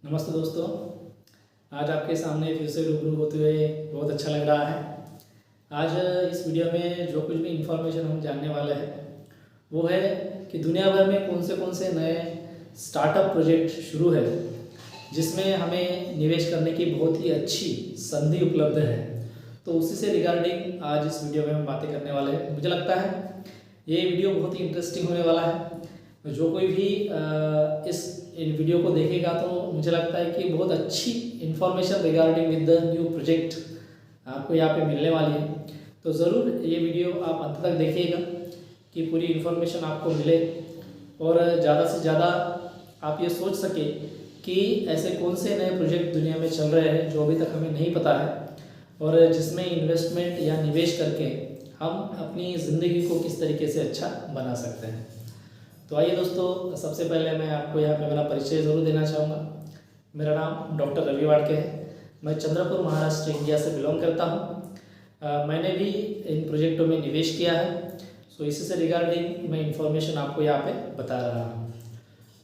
नमस्ते दोस्तों। आज आपके सामने फिर से रूबरू होते हुए बहुत अच्छा लग रहा है। आज इस वीडियो में जो कुछ भी इंफॉर्मेशन हम जानने वाले हैं वो है कि दुनिया भर में कौन से नए स्टार्टअप प्रोजेक्ट शुरू है जिसमें हमें निवेश करने की बहुत ही अच्छी संधि उपलब्ध है। तो उसी से रिगार्डिंग आज इस वीडियो में हम बातें करने वाले हैं। मुझे लगता है ये वीडियो बहुत ही इंटरेस्टिंग होने वाला है। जो कोई भी इन वीडियो को देखेगा तो मुझे लगता है कि बहुत अच्छी information regarding with the new project आपको यहाँ पे मिलने वाली है। तो ज़रूर ये वीडियो आप अंत तक देखिएगा कि पूरी इन्फॉर्मेशन आपको मिले और ज़्यादा से ज़्यादा आप ये सोच सके कि ऐसे कौन से नए प्रोजेक्ट दुनिया में चल रहे हैं जो अभी तक हमें नहीं पता है और जिसमें इन्वेस्टमेंट या निवेश करके हम अपनी ज़िंदगी को किस तरीके से अच्छा बना सकते हैं। तो आइए दोस्तों, सबसे पहले मैं आपको यहाँ पे मेरा परिचय ज़रूर देना चाहूँगा। मेरा नाम डॉक्टर रवि वाड़के है। मैं चंद्रपुर महाराष्ट्र इंडिया से बिलोंग करता हूँ। मैंने भी इन प्रोजेक्टों में निवेश किया है। सो इसी से रिगार्डिंग मैं इंफॉर्मेशन आपको यहाँ पे बता रहा हूँ।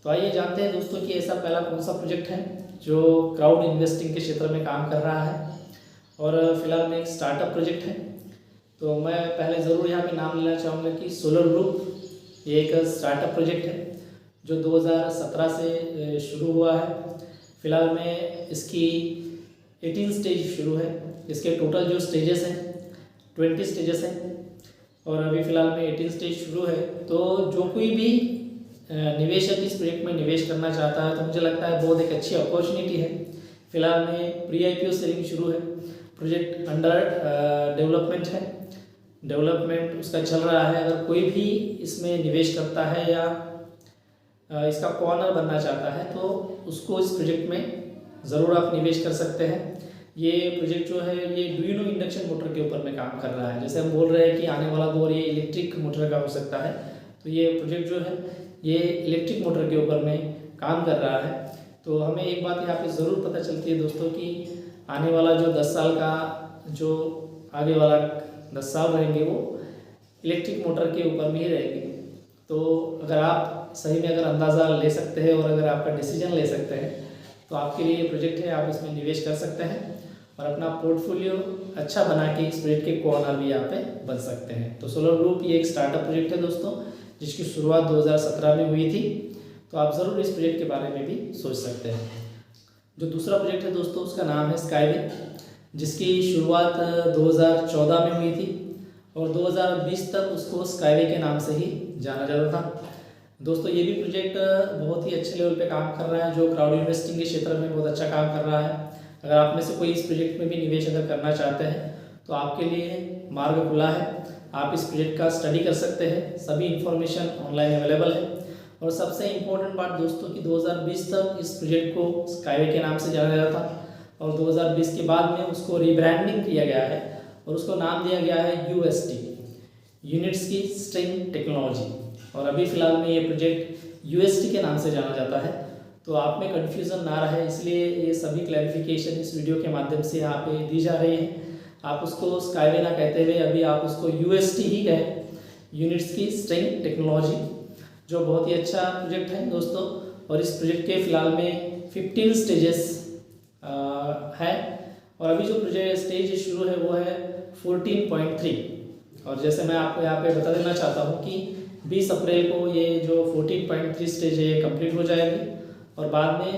तो आइए जानते हैं दोस्तों कि ऐसा पहला कौन सा प्रोजेक्ट है जो क्राउड इन्वेस्टिंग के क्षेत्र में काम कर रहा है और फिलहाल में एक स्टार्टअप प्रोजेक्ट है। तो मैं पहले ज़रूर यहाँ पे नाम लेना चाहूँगा कि सोलर ग्रुप ये एक स्टार्टअप प्रोजेक्ट है जो 2017 से शुरू हुआ है। फिलहाल में इसकी 18 स्टेज शुरू है। इसके टोटल जो स्टेजेस हैं 20 स्टेजेस हैं और अभी फ़िलहाल में 18 स्टेज शुरू है। तो जो कोई भी निवेशक इस प्रोजेक्ट में निवेश करना चाहता है तो मुझे लगता है बहुत एक अच्छी अपॉर्चुनिटी है। फिलहाल में प्री IPO सेलिंग शुरू है। प्रोजेक्ट अंडर डेवलपमेंट है, डेवलपमेंट उसका चल रहा है। अगर कोई भी इसमें निवेश करता है या इसका कॉर्नर बनना चाहता है तो उसको इस प्रोजेक्ट में ज़रूर आप निवेश कर सकते हैं। ये प्रोजेक्ट जो है ये ड्यूनो इंडक्शन मोटर के ऊपर में काम कर रहा है। जैसे हम बोल रहे हैं कि आने वाला दौर ये इलेक्ट्रिक मोटर का हो सकता है, तो ये प्रोजेक्ट जो है ये इलेक्ट्रिक मोटर के ऊपर में काम कर रहा है। तो हमें एक बात यहाँ पे ज़रूर पता चलती है दोस्तों कि आने वाला जो 10 साल का जो आगे वाला 10 साल रहेंगे वो इलेक्ट्रिक मोटर के ऊपर में ही रहेंगे। तो अगर आप सही में अगर अंदाज़ा ले सकते हैं और अगर आपका डिसीजन ले सकते हैं तो आपके लिए ये प्रोजेक्ट है, आप इसमें निवेश कर सकते हैं और अपना पोर्टफोलियो अच्छा बना के इस प्रोजेक्ट के कॉर्नर भी यहाँ पे बन सकते हैं। तो सोलर ग्रुप ये एक स्टार्टअप प्रोजेक्ट है दोस्तों जिसकी शुरुआत 2017 में हुई थी। तो आप ज़रूर इस प्रोजेक्ट के बारे में भी सोच सकते हैं। जो दूसरा प्रोजेक्ट है दोस्तों उसका नाम है स्काईवे, जिसकी शुरुआत 2014 में हुई थी और 2020 तक उसको स्काईवे के नाम से ही जाना जाता था। दोस्तों ये भी प्रोजेक्ट बहुत ही अच्छे लेवल पे काम कर रहा है, जो क्राउड इन्वेस्टिंग के क्षेत्र में बहुत अच्छा काम कर रहा है। अगर आप में से कोई इस प्रोजेक्ट में भी निवेश अगर करना चाहते हैं तो आपके लिए मार्ग खुला है। आप इस प्रोजेक्ट का स्टडी कर सकते हैं, सभी इंफॉर्मेशन ऑनलाइन अवेलेबल है। और सबसे इम्पोर्टेंट बात दोस्तों कि 2020 तक इस प्रोजेक्ट को स्काईवे के नाम से जाना जाता था और 2020 के बाद में उसको रीब्रांडिंग किया गया है और उसको नाम दिया गया है UST, यूनिट्स की स्ट्रिंग टेक्नोलॉजी। और अभी फ़िलहाल में ये प्रोजेक्ट UST के नाम से जाना जाता है। तो आप में कन्फ्यूज़न ना रहे इसलिए ये सभी क्लैरिफिकेशन इस वीडियो के माध्यम से यहाँ पे दी जा रही है। आप उसको स्काईवे ना कहते हुए अभी आप उसको UST ही कहें, यूनिट्स की स्ट्रिंग टेक्नोलॉजी, जो बहुत ही अच्छा प्रोजेक्ट है दोस्तों। और इस प्रोजेक्ट के फ़िलहाल में 15 स्टेजेस है और अभी जो प्रोजेक्ट स्टेज शुरू है वो है 14.3। और जैसे मैं आपको यहाँ पे बता देना चाहता हूँ कि 20 अप्रैल को ये जो 14.3 स्टेज है ये कंप्लीट हो जाएगी और बाद में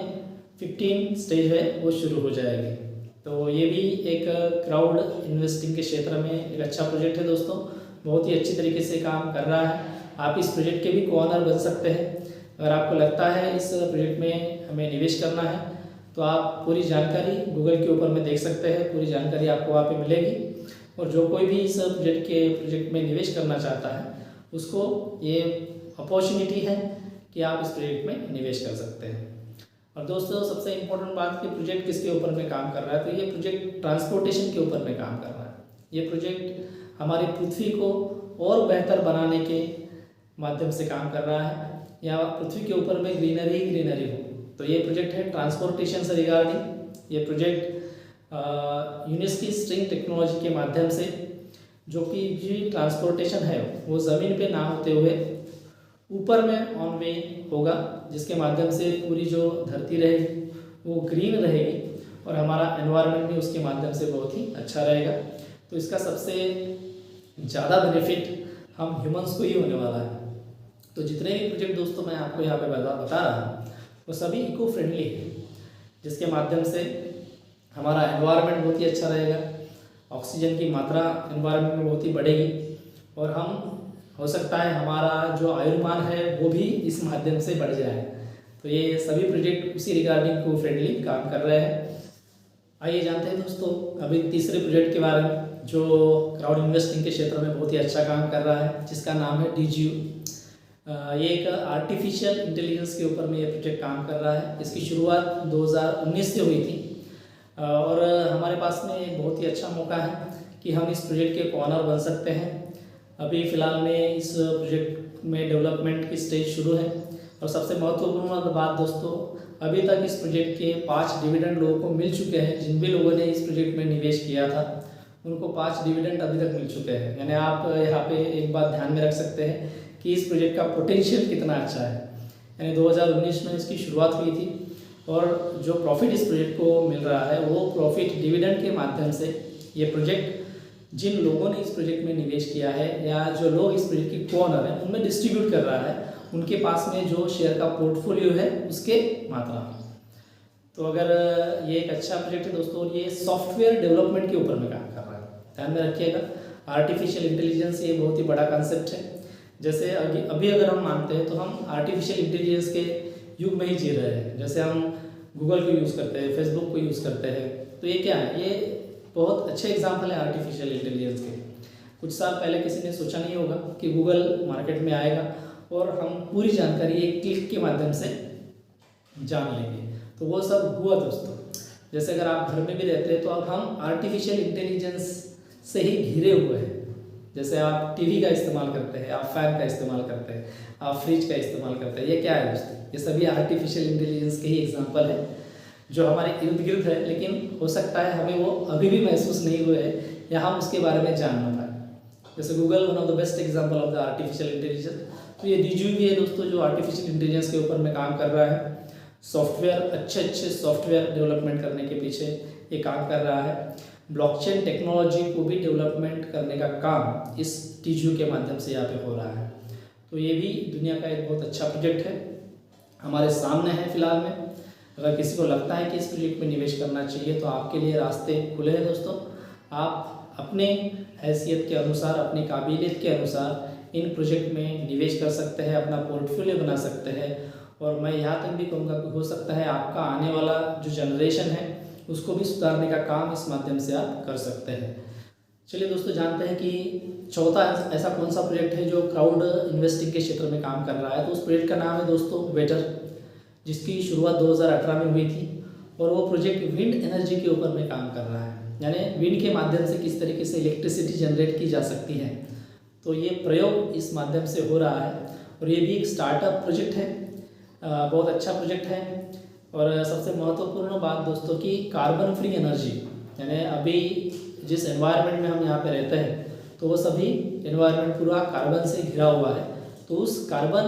15 स्टेज है वो शुरू हो जाएगी। तो ये भी एक क्राउड इन्वेस्टिंग के क्षेत्र में एक अच्छा प्रोजेक्ट है दोस्तों, बहुत ही अच्छी तरीके से काम कर रहा है। आप इस प्रोजेक्ट के भी कॉर्नर बन सकते हैं। अगर आपको लगता है इस प्रोजेक्ट में हमें निवेश करना है तो आप पूरी जानकारी गूगल के ऊपर में देख सकते हैं, पूरी जानकारी आपको वहाँ पे मिलेगी। और जो कोई भी इस प्रोजेक्ट में निवेश करना चाहता है उसको ये अपॉर्चुनिटी है कि आप इस प्रोजेक्ट में निवेश कर सकते हैं। और दोस्तों सबसे इम्पोर्टेंट बात कि प्रोजेक्ट किसके ऊपर में काम कर रहा है, तो ये प्रोजेक्ट ट्रांसपोर्टेशन के ऊपर में काम कर रहा है। ये प्रोजेक्ट हमारी पृथ्वी को और बेहतर बनाने के माध्यम से काम कर रहा है, या पृथ्वी के ऊपर में ग्रीनरी ग्रीनरी हो। तो ये प्रोजेक्ट है ट्रांसपोर्टेशन से रिगार्डिंग। ये प्रोजेक्ट यूनिट्स की स्ट्रिंग टेक्नोलॉजी के माध्यम से जो कि जी ट्रांसपोर्टेशन है वो ज़मीन पे ना होते हुए ऊपर में ऑन वे होगा, जिसके माध्यम से पूरी जो धरती रहेगी वो ग्रीन रहेगी और हमारा एनवायरनमेंट भी उसके माध्यम से बहुत ही अच्छा रहेगा। तो इसका सबसे ज़्यादा बेनिफिट हम ह्यूमंस को ही होने वाला है। तो जितने भी प्रोजेक्ट दोस्तों मैं आपको यहाँ पे बता रहा हूँ वो सभी इको फ्रेंडली है, जिसके माध्यम से हमारा एनवायरनमेंट बहुत ही अच्छा रहेगा, ऑक्सीजन की मात्रा एनवायरनमेंट में बहुत ही बढ़ेगी और हम हो सकता है हमारा जो आयुर्मान है वो भी इस माध्यम से बढ़ जाए। तो ये सभी प्रोजेक्ट उसी रिगार्डिंग इको फ्रेंडली काम कर रहे हैं। आइए जानते हैं दोस्तों अभी तीसरे प्रोजेक्ट के बारे में, जो क्राउड इन्वेस्टिंग के क्षेत्र में बहुत ही अच्छा काम कर रहा है, जिसका नाम है DGU। ये एक आर्टिफिशियल इंटेलिजेंस के ऊपर में ये प्रोजेक्ट काम कर रहा है। इसकी शुरुआत 2019 से हुई थी और हमारे पास में एक बहुत ही अच्छा मौका है कि हम इस प्रोजेक्ट के ऑनर बन सकते हैं। अभी फ़िलहाल में इस प्रोजेक्ट में डेवलपमेंट की स्टेज शुरू है और सबसे महत्वपूर्ण बात दोस्तों, अभी तक इस प्रोजेक्ट के 5 डिविडेंड लोगों को मिल चुके हैं। जिन भी लोगों ने इस प्रोजेक्ट में निवेश किया था उनको 5 डिविडेंड अभी तक मिल चुके हैं। यानी आप यहाँ पे एक बात ध्यान में रख सकते हैं कि इस प्रोजेक्ट का पोटेंशियल कितना अच्छा है। यानी 2019 में इसकी शुरुआत हुई थी और जो प्रॉफिट इस प्रोजेक्ट को मिल रहा है वो प्रॉफिट डिविडेंड के माध्यम से ये प्रोजेक्ट जिन लोगों ने इस प्रोजेक्ट में निवेश किया है या जो लोग इस प्रोजेक्ट के को-ओनर हैं उनमें डिस्ट्रीब्यूट कर रहा है, उनके पास में जो शेयर का पोर्टफोलियो है उसके मात्रा। तो अगर ये एक अच्छा प्रोजेक्ट है दोस्तों, ये सॉफ्टवेयर डेवलपमेंट के ऊपर में काम कर रहा है। ध्यान में रखिएगा, आर्टिफिशियल इंटेलिजेंस ये बहुत ही बड़ा कंसेप्ट है। जैसे अभी अगर हम मानते हैं तो हम आर्टिफिशियल इंटेलिजेंस के युग में ही जी रहे हैं। जैसे हम गूगल को यूज़ करते हैं, फेसबुक को यूज़ करते हैं, तो ये क्या है, ये बहुत अच्छे एग्जाम्पल है आर्टिफिशियल इंटेलिजेंस के। कुछ साल पहले किसी ने सोचा नहीं होगा कि गूगल मार्केट में आएगा और हम पूरी जानकारी एक क्लिक के माध्यम से जान लेंगे। तो वो सब हुआ दोस्तों। जैसे अगर आप घर में भी रहते हैं तो अब हम आर्टिफिशियल इंटेलिजेंस से ही घिरे हुए हैं। जैसे आप टीवी का इस्तेमाल करते हैं, आप फैन का इस्तेमाल करते हैं, आप फ्रिज का इस्तेमाल करते हैं, ये क्या है दोस्तों, ये सभी आर्टिफिशियल इंटेलिजेंस के ही एग्जाम्पल है जो हमारे इर्द गिर्द है, लेकिन हो सकता है हमें वो अभी भी महसूस नहीं हुए हैं या हम उसके बारे में जान ना पाए। जैसे Google one of the best example of the artificial intelligence. तो ये DGU भी है दोस्तों जो आर्टिफिशियल इंटेलिजेंस के ऊपर में काम कर रहा है। सॉफ्टवेयर अच्छे सॉफ्टवेयर डेवलपमेंट करने के पीछे ये काम कर रहा है। ब्लॉकचेन टेक्नोलॉजी को भी डेवलपमेंट करने का काम इस DGU के माध्यम से यहाँ पे हो रहा है। तो ये भी दुनिया का एक बहुत अच्छा प्रोजेक्ट है, हमारे सामने है फिलहाल में। अगर किसी को लगता है कि इस प्रोजेक्ट में निवेश करना चाहिए तो आपके लिए रास्ते खुले हैं दोस्तों। आप अपने हैसियत के अनुसार, अपनी काबिलियत के अनुसार इन प्रोजेक्ट में निवेश कर सकते हैं, अपना पोर्टफोलियो बना सकते हैं। और मैं यहाँ तक भी कहूँगा कि हो सकता है आपका आने वाला जो जनरेशन है उसको भी सुधारने का काम इस माध्यम से आप कर सकते हैं। चलिए दोस्तों, जानते हैं कि चौथा ऐसा कौन सा प्रोजेक्ट है जो क्राउड इन्वेस्टिंग के क्षेत्र में काम कर रहा है। तो उस प्रोजेक्ट का नाम है दोस्तों वेटर, जिसकी शुरुआत 2018 में हुई थी और वो प्रोजेक्ट विंड एनर्जी के ऊपर में काम कर रहा है। यानी विंड के माध्यम से किस तरीके से इलेक्ट्रिसिटी जनरेट की जा सकती है, तो ये प्रयोग इस माध्यम से हो रहा है और ये भी एक स्टार्टअप प्रोजेक्ट है, बहुत अच्छा प्रोजेक्ट है। और सबसे महत्वपूर्ण बात दोस्तों कि कार्बन फ्री एनर्जी, यानी अभी जिस एनवायरनमेंट में हम यहाँ पे रहते हैं तो वो सभी एनवायरनमेंट पूरा कार्बन से घिरा हुआ है। तो उस कार्बन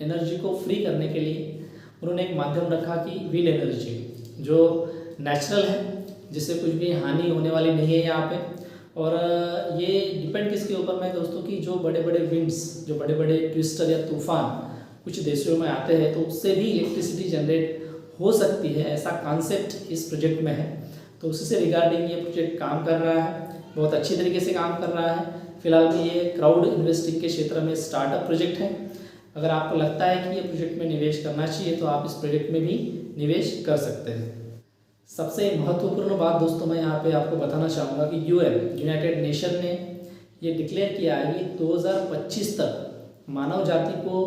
एनर्जी को फ्री करने के लिए उन्होंने एक माध्यम रखा कि विंड एनर्जी, जो नेचुरल है, जिससे कुछ भी हानि होने वाली नहीं है यहाँ पे। और ये डिपेंड किसके ऊपर में दोस्तों कि जो बड़े बड़े विंड्स, जो बड़े बड़े ट्विस्टर या तूफान कुछ देशों में आते हैं तो उससे भी इलेक्ट्रिसिटी जनरेट हो सकती है, ऐसा कॉन्सेप्ट इस प्रोजेक्ट में है। तो उसी से रिगार्डिंग ये प्रोजेक्ट काम कर रहा है, बहुत अच्छी तरीके से काम कर रहा है। फिलहाल में ये क्राउड इन्वेस्टिंग के क्षेत्र में स्टार्टअप प्रोजेक्ट है। अगर आपको लगता है कि ये प्रोजेक्ट में निवेश करना चाहिए तो आप इस प्रोजेक्ट में भी निवेश कर सकते हैं। सबसे महत्वपूर्ण बात दोस्तों मैं यहाँ पे आपको बताना चाहूँगा कि यूनाइटेड नेशन ने ये डिक्लेयर किया है कि 2025 तक मानव जाति को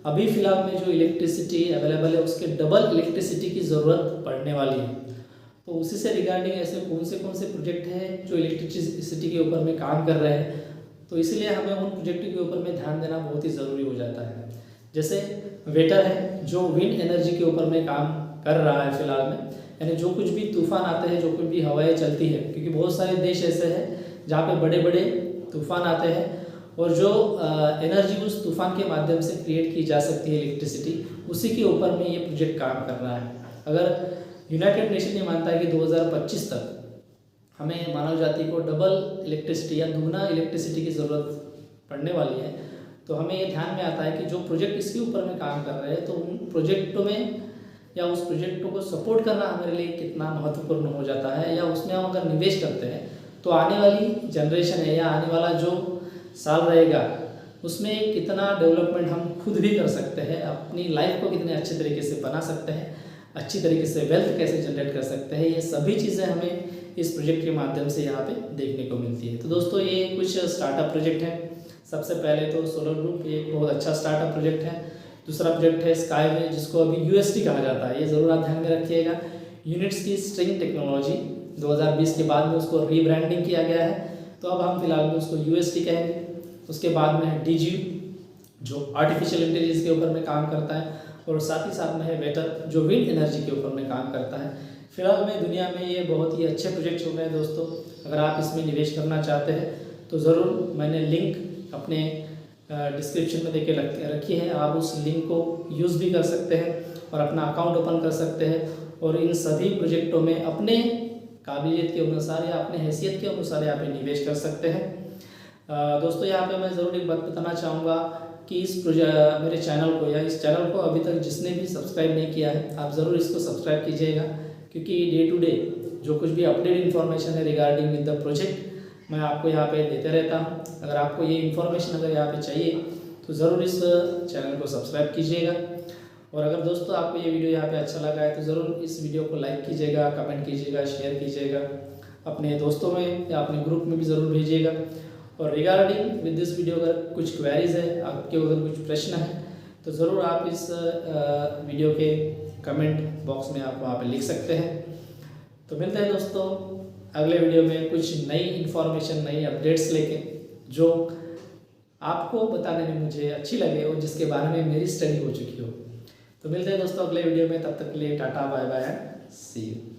अभी फ़िलहाल में जो इलेक्ट्रिसिटी अवेलेबल है उसके डबल इलेक्ट्रिसिटी की ज़रूरत पड़ने वाली है। तो उसी से रिगार्डिंग ऐसे कौन से प्रोजेक्ट हैं जो इलेक्ट्रिसिटी के ऊपर में काम कर रहे हैं, तो इसलिए हमें उन प्रोजेक्टों के ऊपर में ध्यान देना बहुत ही ज़रूरी हो जाता है। जैसे वेटर है जो विंड एनर्जी के ऊपर में काम कर रहा है फिलहाल में, यानी जो कुछ भी तूफान आते हैं, जो कुछ भी हवाएं चलती है, क्योंकि बहुत सारे देश ऐसे हैं जहाँ पे बड़े बड़े तूफान आते हैं और जो एनर्जी उस तूफान के माध्यम से क्रिएट की जा सकती है इलेक्ट्रिसिटी, उसी के ऊपर में ये प्रोजेक्ट काम कर रहा है। अगर यूनाइटेड नेशन ये मानता है कि 2025 तक हमें मानव जाति को डबल इलेक्ट्रिसिटी या दुगना इलेक्ट्रिसिटी की ज़रूरत पड़ने वाली है, तो हमें ये ध्यान में आता है कि जो प्रोजेक्ट इसके ऊपर में काम कर रहे हैं तो उन प्रोजेक्टों में या उस प्रोजेक्टों को सपोर्ट करना हमारे लिए कितना महत्वपूर्ण हो जाता है, या उसमें हम अगर निवेश करते हैं तो आने वाली जनरेशन है या आने वाला जो साल रहेगा उसमें कितना डेवलपमेंट हम खुद भी कर सकते हैं, अपनी लाइफ को कितने अच्छे तरीके से बना सकते हैं, अच्छी तरीके से वेल्थ कैसे जनरेट कर सकते हैं, ये सभी चीज़ें हमें इस प्रोजेक्ट के माध्यम से यहाँ पे देखने को मिलती है। तो दोस्तों ये कुछ स्टार्टअप प्रोजेक्ट हैं। सबसे पहले तो सोलर ग्रुप ये एक बहुत अच्छा स्टार्टअप प्रोजेक्ट है। दूसरा प्रोजेक्ट है स्काईवे, जिसको अभी यूएसटी कहा जाता है, ये ज़रूर आप ध्यान में रखिएगा। यूनिट्स की स्ट्रिंग टेक्नोलॉजी 2020 के बाद में उसको रीब्रांडिंग किया गया है, तो अब हम फिलहाल में उसको यूएसटी कहेंगे। उसके बाद में है डीजी जो आर्टिफिशियल इंटेलिजेंस के ऊपर में काम करता है, और साथ ही साथ में है वेटर जो विंड एनर्जी के ऊपर में काम करता है। फिलहाल में दुनिया में ये बहुत ही अच्छे प्रोजेक्ट हो गए दोस्तों। अगर आप इसमें निवेश करना चाहते हैं तो ज़रूर मैंने लिंक अपने डिस्क्रिप्शन में देके रखी है, आप उस लिंक को यूज़ भी कर सकते हैं और अपना अकाउंट ओपन कर सकते हैं, और इन सभी प्रोजेक्टों में अपने काबिलियत के अनुसार या अपने हैसियत के अनुसार यहाँ पे निवेश कर सकते हैं। दोस्तों यहाँ पे मैं ज़रूर एक बात बताना चाहूँगा कि इस मेरे चैनल को या इस चैनल को अभी तक जिसने भी सब्सक्राइब नहीं किया है आप ज़रूर इसको सब्सक्राइब कीजिएगा, क्योंकि डे टू डे जो कुछ भी अपडेट इन्फॉर्मेशन है रिगार्डिंग विद द प्रोजेक्ट मैं आपको यहाँ पे देते रहता हूँ। अगर आपको ये इन्फॉर्मेशन अगर यहाँ पे चाहिए तो ज़रूर इस चैनल को सब्सक्राइब कीजिएगा। और अगर दोस्तों आपको ये वीडियो यहाँ पे अच्छा लगा है तो ज़रूर इस वीडियो को लाइक कीजिएगा, कमेंट कीजिएगा, शेयर कीजिएगा, अपने दोस्तों में या अपने ग्रुप में भी ज़रूर भेजिएगा। और रिगार्डिंग विद दिस वीडियो अगर कुछ क्वेरीज है, आपके अगर कुछ प्रश्न है तो ज़रूर आप इस वीडियो के कमेंट बॉक्स में आप वहाँ पे लिख सकते हैं। तो मिलते हैं दोस्तों अगले वीडियो में कुछ नई इन्फॉर्मेशन, नई अपडेट्स लेके जो आपको बताने में मुझे अच्छी लगे और जिसके बारे में मेरी स्टडी हो चुकी हो। तो मिलते हैं दोस्तों अगले वीडियो में, तब तक के लिए tata bye bye and see you.